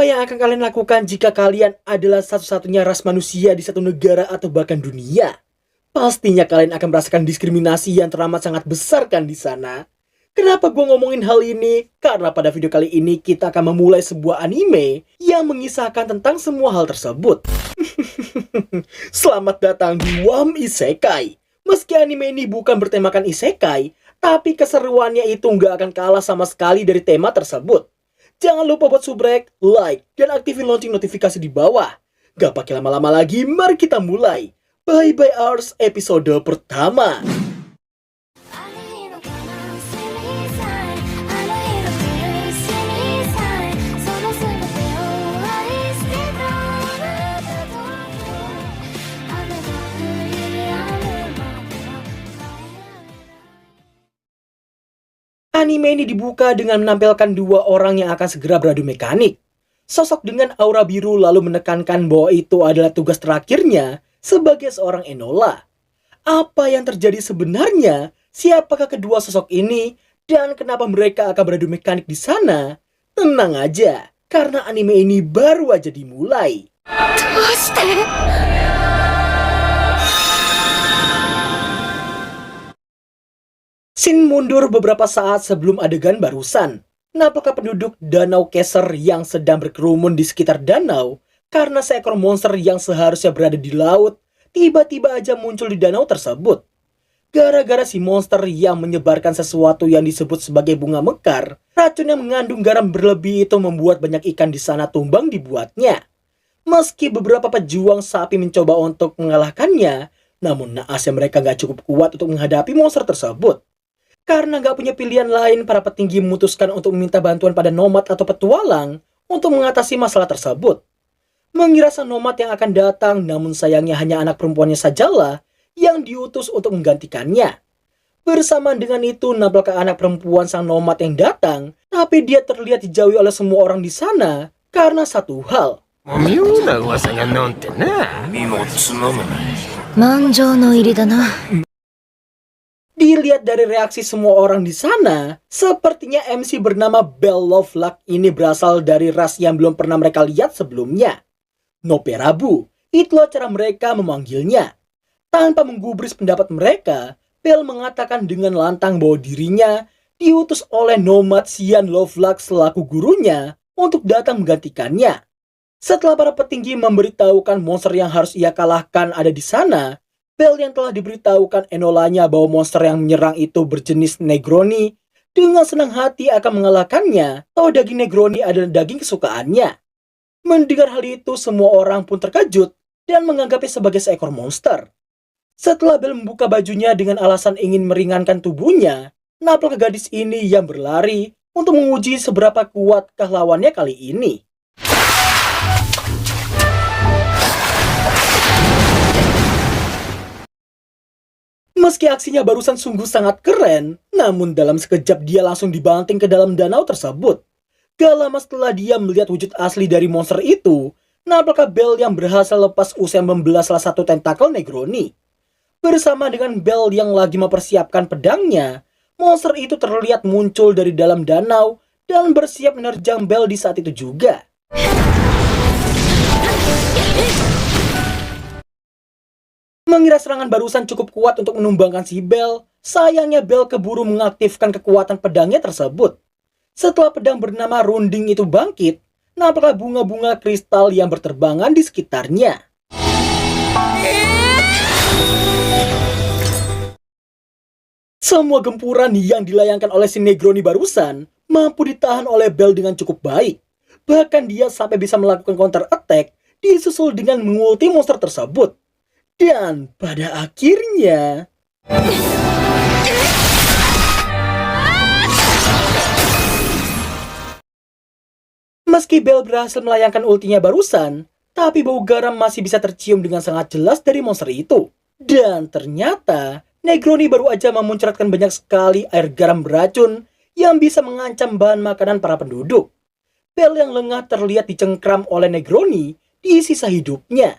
Apa yang akan kalian lakukan jika kalian adalah satu-satunya ras manusia di satu negara atau bahkan dunia? Pastinya kalian akan merasakan diskriminasi yang teramat sangat besar kan di sana. Kenapa gue ngomongin hal ini? Karena pada video kali ini kita akan memulai sebuah anime yang mengisahkan tentang semua hal tersebut. Selamat datang di Wam Isekai. Meski anime ini bukan bertemakan isekai, tapi keseruannya itu nggak akan kalah sama sekali dari tema tersebut. Jangan lupa buat subrek, like, dan aktifin lonceng notifikasi di bawah. Gak pakai lama-lama lagi, mari kita mulai. Bye Bye Hours episode pertama. Anime ini dibuka dengan menampilkan dua orang yang akan segera beradu mekanik. Sosok dengan aura biru lalu menekankan bahwa itu adalah tugas terakhirnya sebagai seorang Enola. Apa yang terjadi sebenarnya? Siapakah kedua sosok ini? Dan kenapa mereka akan beradu mekanik di sana? Tenang aja, karena anime ini baru aja dimulai. Scene mundur beberapa saat sebelum adegan barusan. Nampaknya penduduk Danau Keser yang sedang berkerumun di sekitar danau karena seekor monster yang seharusnya berada di laut tiba-tiba aja muncul di danau tersebut. Gara-gara si monster yang menyebarkan sesuatu yang disebut sebagai bunga mekar, racun yang mengandung garam berlebih itu membuat banyak ikan di sana tumbang dibuatnya. Meski beberapa pejuang sapi mencoba untuk mengalahkannya, namun naasnya mereka gak cukup kuat untuk menghadapi monster tersebut. Karena gak punya pilihan lain, para petinggi memutuskan untuk meminta bantuan pada nomad atau petualang untuk mengatasi masalah tersebut. Mengira sang nomad yang akan datang, namun sayangnya hanya anak perempuannya sajalah yang diutus untuk menggantikannya. Bersamaan dengan itu, nampaknya anak perempuan sang nomad yang datang, tapi dia terlihat dijauhi oleh semua orang di sana karena satu hal. Dilihat dari reaksi semua orang di sana, sepertinya MC bernama Bell Lovelock ini berasal dari ras yang belum pernah mereka lihat sebelumnya. Noperabu, itulah cara mereka memanggilnya. Tanpa menggubris pendapat mereka, Bell mengatakan dengan lantang bahwa dirinya diutus oleh nomad Sian Lovelock selaku gurunya untuk datang menggantikannya. Setelah para petinggi memberitahukan monster yang harus ia kalahkan ada di sana, Bell yang telah diberitahukan Enolanya bahwa monster yang menyerang itu berjenis Negroni, dengan senang hati akan mengalahkannya, tahu daging Negroni adalah daging kesukaannya. Mendengar hal itu, semua orang pun terkejut dan menganggapnya sebagai seekor monster. Setelah Bell membuka bajunya dengan alasan ingin meringankan tubuhnya, nampaknya gadis ini yang berlari untuk menguji seberapa kuatkah lawannya kali ini. Meski aksinya barusan sungguh sangat keren, namun dalam sekejap dia langsung dibanting ke dalam danau tersebut. Gak lama setelah dia melihat wujud asli dari monster itu, nampaknya Bell yang berhasil lepas usai membelah salah satu tentakel Negroni. Bersama dengan Bell yang lagi mempersiapkan pedangnya, monster itu terlihat muncul dari dalam danau dan bersiap menerjang Bell di saat itu juga. Mengira serangan barusan cukup kuat untuk menumbangkan si Bell, sayangnya Bell keburu mengaktifkan kekuatan pedangnya tersebut. Setelah pedang bernama Runding itu bangkit, nampaknya bunga-bunga kristal yang berterbangan di sekitarnya. Semua gempuran yang dilayangkan oleh si Negroni barusan mampu ditahan oleh Bell dengan cukup baik. Bahkan dia sampai bisa melakukan counter attack disusul dengan mengulti monster tersebut. Dan pada akhirnya, meski Bell berhasil melayangkan ultinya barusan, tapi bau garam masih bisa tercium dengan sangat jelas dari monster itu. Dan ternyata, Negroni baru aja memuncratkan banyak sekali air garam beracun yang bisa mengancam bahan makanan para penduduk. Bell yang lengah terlihat dicengkram oleh Negroni di sisa hidupnya.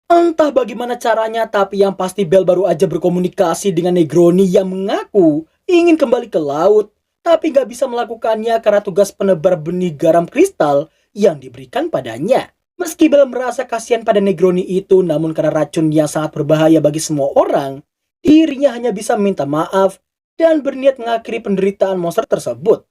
Entah bagaimana caranya, tapi yang pasti Bell baru aja berkomunikasi dengan Negroni yang mengaku ingin kembali ke laut tapi nggak bisa melakukannya karena tugas penebar benih garam kristal yang diberikan padanya. Meski Bell merasa kasihan pada Negroni itu, namun karena racun yang sangat berbahaya bagi semua orang, dirinya hanya bisa minta maaf dan berniat mengakhiri penderitaan monster tersebut.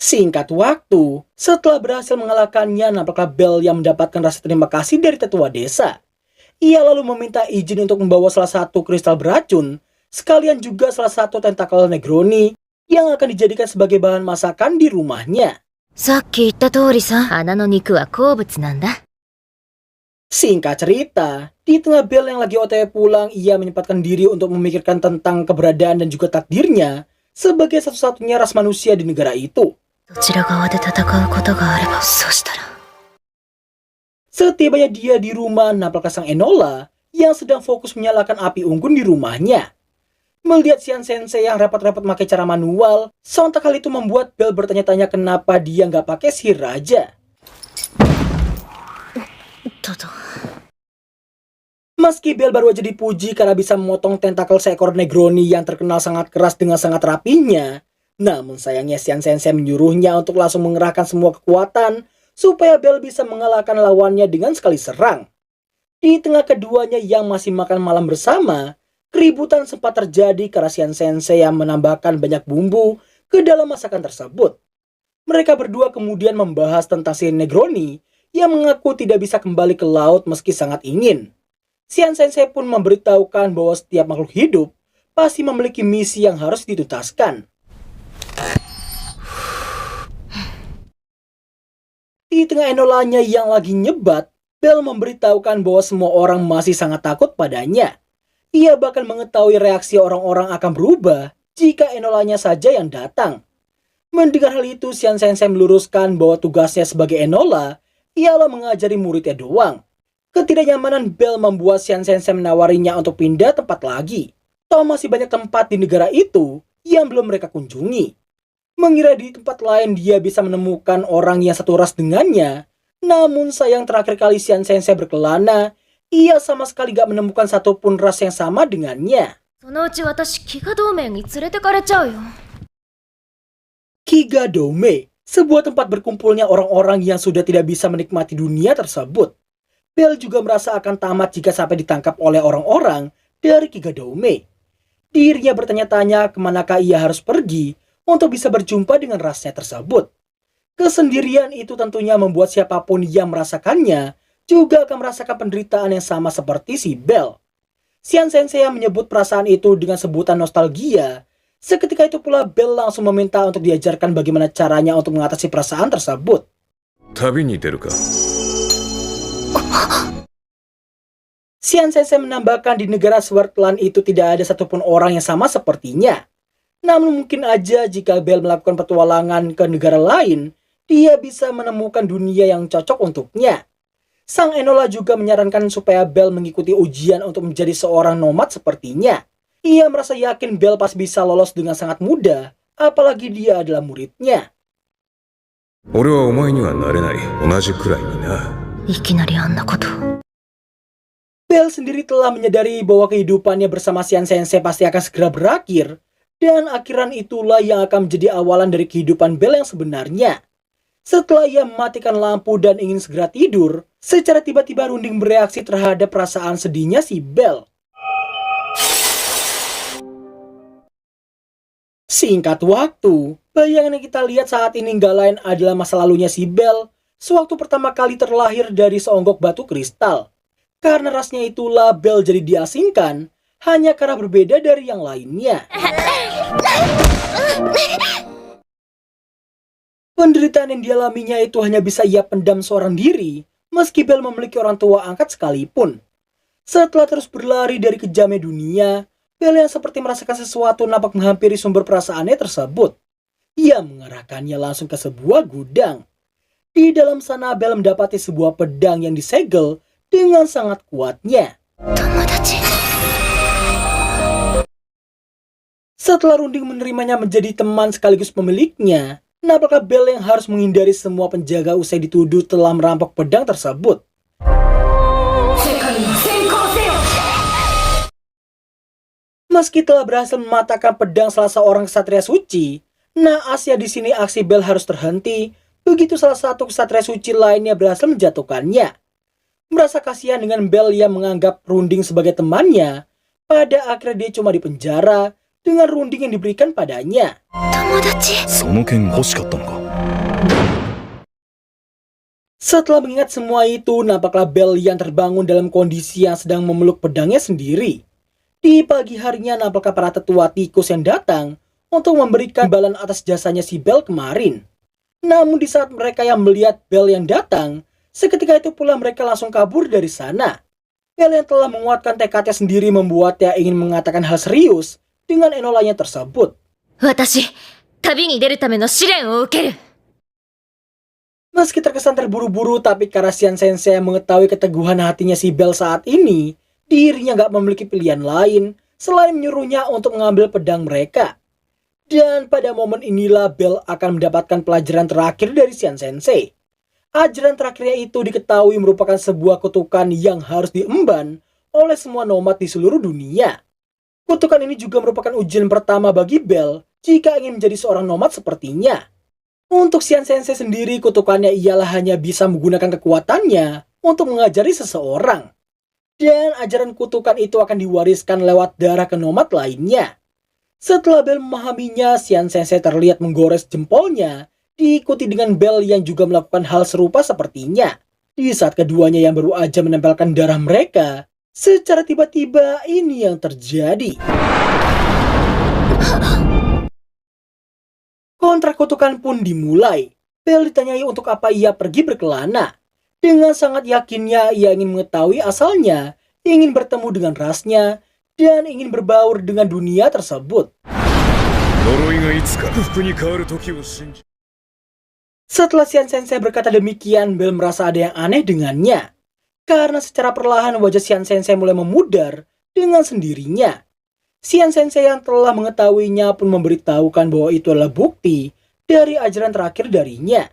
Singkat waktu, setelah berhasil mengalahkannya, nampaklah Bell yang mendapatkan rasa terima kasih dari tetua desa. Ia lalu meminta izin untuk membawa salah satu kristal beracun, sekalian juga salah satu tentakel Negroni yang akan dijadikan sebagai bahan masakan di rumahnya. さっき言った通りさ、花の肉は好物なんだ。 Singkat cerita, di tengah Bell yang lagi OTW pulang, ia menyempatkan diri untuk memikirkan tentang keberadaan dan juga takdirnya sebagai satu-satunya ras manusia di negara itu. どちら側で戦うことがあれば、そしたら Setibanya dia di rumah, nampaklah sang Enola yang sedang fokus menyalakan api unggun di rumahnya. Melihat Xian Sensei yang rapat-rapat pakai cara manual, sontak hal itu membuat Bell bertanya-tanya kenapa dia nggak pakai sihir raja. Meski Bell baru aja dipuji karena bisa memotong tentakel seekor Negroni yang terkenal sangat keras dengan sangat rapinya, namun sayangnya Xian Sensei menyuruhnya untuk langsung mengerahkan semua kekuatan supaya Bell bisa mengalahkan lawannya dengan sekali serang. Di tengah keduanya yang masih makan malam bersama, keributan sempat terjadi karena Xian Sensei yang menambahkan banyak bumbu ke dalam masakan tersebut. Mereka berdua kemudian membahas tentang si Negroni yang mengaku tidak bisa kembali ke laut meski sangat ingin. Xian Sensei pun memberitahukan bahwa setiap makhluk hidup pasti memiliki misi yang harus dituntaskan. Di tengah Enolanya yang lagi nyebat, Bell memberitahukan bahwa semua orang masih sangat takut padanya. Ia bahkan mengetahui reaksi orang-orang akan berubah jika Enolanya saja yang datang. Mendengar hal itu, Xian Sensei meluruskan bahwa tugasnya sebagai Enola ialah mengajari muridnya doang. Ketidaknyamanan Bell membuat Xian Sensei menawarinya untuk pindah tempat lagi. Toh masih banyak tempat di negara itu yang belum mereka kunjungi. Mengira di tempat lain dia bisa menemukan orang yang satu ras dengannya. Namun sayang terakhir kali Xian Sensei berkelana, ia sama sekali gak menemukan satupun ras yang sama dengannya. そのうち私、飢餓同盟に連れてかれちゃうよ。 Kigadome, sebuah tempat berkumpulnya orang-orang yang sudah tidak bisa menikmati dunia tersebut. Bell juga merasa akan tamat jika sampai ditangkap oleh orang-orang dari Kigadome. Dirinya bertanya-tanya kemanakah ia harus pergi untuk bisa berjumpa dengan rasnya tersebut. Kesendirian itu tentunya membuat siapapun yang merasakannya juga akan merasakan penderitaan yang sama seperti si Bell. Xian Sensei yang menyebut perasaan itu dengan sebutan nostalgia. Seketika itu pula Bell langsung meminta untuk diajarkan bagaimana caranya untuk mengatasi perasaan tersebut. 旅に出るか Xian Sensei menambahkan di negara Swordland itu tidak ada satupun orang yang sama sepertinya. Namun mungkin aja jika Bell melakukan petualangan ke negara lain, dia bisa menemukan dunia yang cocok untuknya. Sang Enola juga menyarankan supaya Bell mengikuti ujian untuk menjadi seorang nomad sepertinya. Ia merasa yakin Bell pasti bisa lolos dengan sangat mudah, apalagi dia adalah muridnya. 俺はお前にはなれない。同じくらいにな。いきなりあんなこと。 Bell sendiri telah menyadari bahwa kehidupannya bersama Xian Sensei pasti akan segera berakhir, dan akhiran itulah yang akan menjadi awalan dari kehidupan Bell yang sebenarnya. Setelah ia mematikan lampu dan ingin segera tidur, secara tiba-tiba Runding bereaksi terhadap perasaan sedihnya si Bell. Singkat waktu, bayangan yang kita lihat saat ini nggak lain adalah masa lalunya si Bell sewaktu pertama kali terlahir dari seonggok batu kristal. Karena rasnya itulah Bell jadi diasingkan hanya karena berbeda dari yang lainnya. Penderitaan yang dialaminya itu hanya bisa ia pendam seorang diri, meski Bell memiliki orang tua angkat sekalipun. Setelah terus berlari dari kejamnya dunia, Bell yang seperti merasakan sesuatu nampak menghampiri sumber perasaannya tersebut. Ia mengarahkannya langsung ke sebuah gudang. Di dalam sana Bell mendapati sebuah pedang yang disegel dengan sangat kuatnya. Setelah Runding menerimanya menjadi teman sekaligus pemiliknya, nampaklah Bell yang harus menghindari semua penjaga usai dituduh telah merampok pedang tersebut. Meski telah berhasil mematahkan pedang salah seorang ksatria suci, naasnya di sini aksi Bell harus terhenti begitu salah satu ksatria suci lainnya berhasil menjatuhkannya. Merasa kasihan dengan Bell yang menganggap Runding sebagai temannya, pada akhirnya dia cuma dipenjara dengan runding yang diberikan padanya. 友達 その剣欲しかったのか。 Setelah mengingat semua itu, nampaklah Bell yang terbangun dalam kondisi yang sedang memeluk pedangnya sendiri. Di pagi harinya nampaklah para tetua tikus yang datang untuk memberikan imbalan atas jasanya si Bell kemarin. Namun di saat mereka yang melihat Bell yang datang, seketika itu pula mereka langsung kabur dari sana. Bell yang telah menguatkan tekadnya sendiri membuatnya ingin mengatakan hal serius dengan enolanya tersebut. 私、旅に出るための試練を受ける。 Meski terkesan terburu-buru, tapi karena Xian Sensei mengetahui keteguhan hatinya si Bell saat ini, dirinya gak memiliki pilihan lain selain menyuruhnya untuk mengambil pedang mereka. Dan pada momen inilah Bell akan mendapatkan pelajaran terakhir dari Xian Sensei. Ajaran terakhirnya itu diketahui merupakan sebuah kutukan yang harus diemban oleh semua nomad di seluruh dunia. Kutukan ini juga merupakan ujian pertama bagi Bell jika ingin menjadi seorang nomad sepertinya. Untuk Xian Sensei sendiri, kutukannya ialah hanya bisa menggunakan kekuatannya untuk mengajari seseorang. Dan ajaran kutukan itu akan diwariskan lewat darah ke nomad lainnya. Setelah Bell memahaminya, Xian Sensei terlihat menggores jempolnya, diikuti dengan Bell yang juga melakukan hal serupa sepertinya. Di saat keduanya yang baru aja menempelkan darah mereka, secara tiba-tiba ini yang terjadi. Kontrak kutukan pun dimulai. Bell ditanyai untuk apa ia pergi berkelana. Dengan sangat yakinnya ia ingin mengetahui asalnya, ingin bertemu dengan rasnya, dan ingin berbaur dengan dunia tersebut. 呪いがいつか不服に変わる時を信じ Setelah Xian Sensei berkata demikian, Bell merasa ada yang aneh dengannya. Karena secara perlahan wajah Xian Sensei mulai memudar dengan sendirinya. Xian Sensei yang telah mengetahuinya pun memberitahukan bahwa itu adalah bukti dari ajaran terakhir darinya.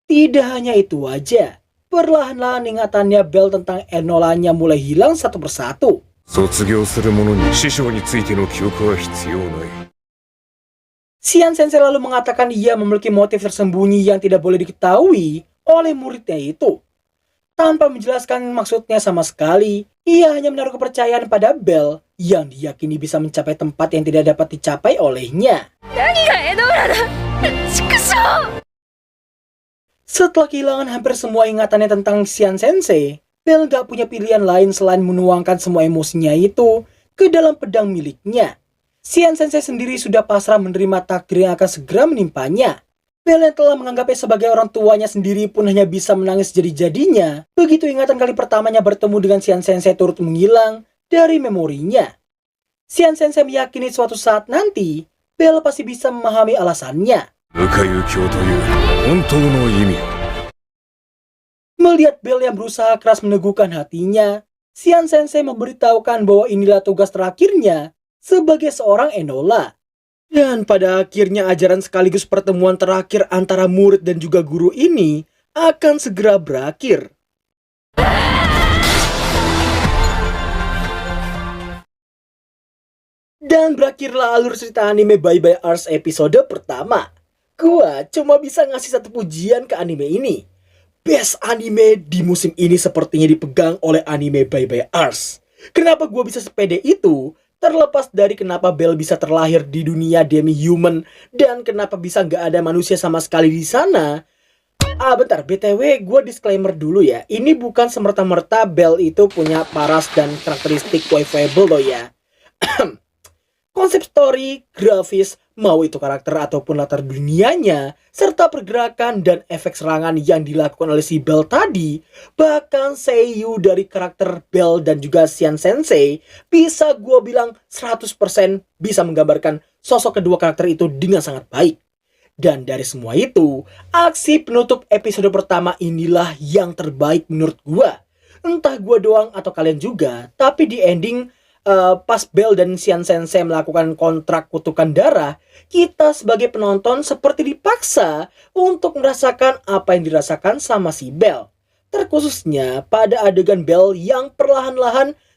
Tidak hanya itu aja, perlahan-lahan ingatannya Bell tentang Enolanya mulai hilang satu persatu. 卒業する者に師匠についての記憶は必要ない。 Xian Sensei lalu mengatakan ia memiliki motif tersembunyi yang tidak boleh diketahui oleh muridnya itu. Tanpa menjelaskan maksudnya sama sekali, ia hanya menaruh kepercayaan pada Bell yang diyakini bisa mencapai tempat yang tidak dapat dicapai olehnya. Setelah kehilangan hampir semua ingatannya tentang Xian Sensei, Bell gak punya pilihan lain selain menuangkan semua emosinya itu ke dalam pedang miliknya. Xian Sensei sendiri sudah pasrah menerima takdir yang akan segera menimpanya. Bell yang telah menganggapnya sebagai orang tuanya sendiri pun hanya bisa menangis jadi-jadinya begitu ingatan kali pertamanya bertemu dengan Xian Sensei turut menghilang dari memorinya. Xian Sensei meyakini suatu saat nanti, Bell pasti bisa memahami alasannya. 向かい右京という本当の意味を Melihat Bell yang berusaha keras meneguhkan hatinya, Xian Sensei memberitahukan bahwa inilah tugas terakhirnya sebagai seorang Enola. Dan pada akhirnya ajaran sekaligus pertemuan terakhir antara murid dan juga guru ini akan segera berakhir. Dan berakhirlah alur cerita anime Bye Bye Ars episode pertama. Gua cuma bisa ngasih satu pujian ke anime ini. Best anime di musim ini sepertinya dipegang oleh anime Bye Bye Ars. Kenapa gua bisa sepede itu? Terlepas dari kenapa Bell bisa terlahir di dunia demi-human dan kenapa bisa nggak ada manusia sama sekali di sana. Bentar, BTW gue disclaimer dulu ya. Ini bukan semerta-merta Bell itu punya paras dan karakteristik waifuable loh ya. Konsep story, grafis, mau itu karakter ataupun latar dunianya, serta pergerakan dan efek serangan yang dilakukan oleh si Bell tadi, bahkan seiyuu dari karakter Bell dan juga Xian Sensei, bisa gue bilang 100% bisa menggambarkan sosok kedua karakter itu dengan sangat baik. Dan dari semua itu, aksi penutup episode pertama inilah yang terbaik menurut gue. Entah gue doang atau kalian juga, tapi di ending pas Bell dan Xian Sensei melakukan kontrak kutukan darah, kita sebagai penonton seperti dipaksa untuk merasakan apa yang dirasakan sama si Bell. Terkhususnya pada adegan Bell yang perlahan-lahan